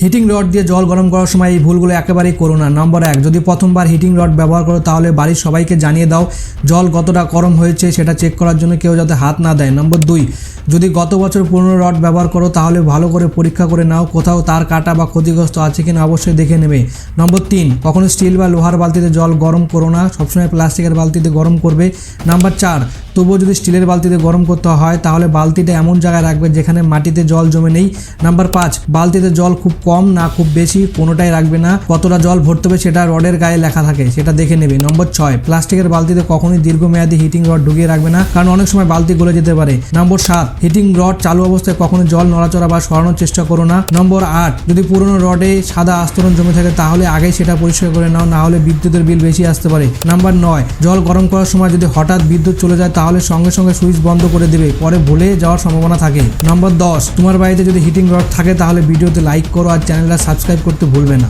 Heating rod দিয়ে জল গরম করার সময় এই ভুলগুলো একেবারেই করো না। নম্বর 1, যদি প্রথমবার হিটিং রড ব্যবহার করো তাহলে বাড়ির সবাইকে জানিয়ে দাও জল কতটা গরম হয়েছে সেটা চেক করার জন্য কেউ যাতে হাত না দেয়। নম্বর 2, যদি গত বছর পুরনো রড ব্যবহার করো তাহলে ভালো করে পরীক্ষা করে নাও কোথাও তার কাটা বা ক্ষতিগ্রস্ত আছে কিনা অবশ্যই দেখে নেবে। নম্বর 3, কখনো স্টিল বা লোহার বালতিতে জল গরম করো না, সবসময় প্লাস্টিকের বালতিতে গরম করবে। নাম্বার 4, তবুও যদি স্টিলের বালতিতে গরম করতে হয় তাহলে বালতিটা এমন জায়গায় রাখবে যেখানে মাটিতে জল জমে নেই। নাম্বার 5, বালতিতে জল খুব কম না খুব বেশি কোনোটাই রাখবে না, কতটা জল ভরতে হবে সেটা রডের গায়ে লেখা থাকে সেটা দেখে নেবে। নম্বর 6, প্লাস্টিকের বালতিতে কখনোই দীর্ঘমেয়াদী হিটিং রড ঢুকিয়ে রাখবে না, কারণ অনেক সময় বালতি গলে যেতে পারে। নম্বর 7, হিটিং রড চালু অবস্থায় কখনো জল নড়াচড়া বা সরানোর চেষ্টা করো না। নম্বর 8, যদি পুরনো রডে সাদা আস্তরণ জমে থাকে তাহলে আগেই সেটা পরিষ্কার করে নাও, না হলে বিদ্যুতের বিল বেশি আসতে পারে। নাম্বার 9, জল গরম করার সময় যদি হঠাৎ বিদ্যুৎ চলে যায় তাহলে সঙ্গে সঙ্গে সুইচ বন্ধ করে দেবে, পরে ভুলে যাওয়ার সম্ভাবনা থাকে। নম্বর 10, তোমার বাড়িতে যদি হিটিং রড থাকে তাহলে ভিডিওতে লাইক করো আর চ্যানেলটা সাবস্ক্রাইব করতে ভুলবে না।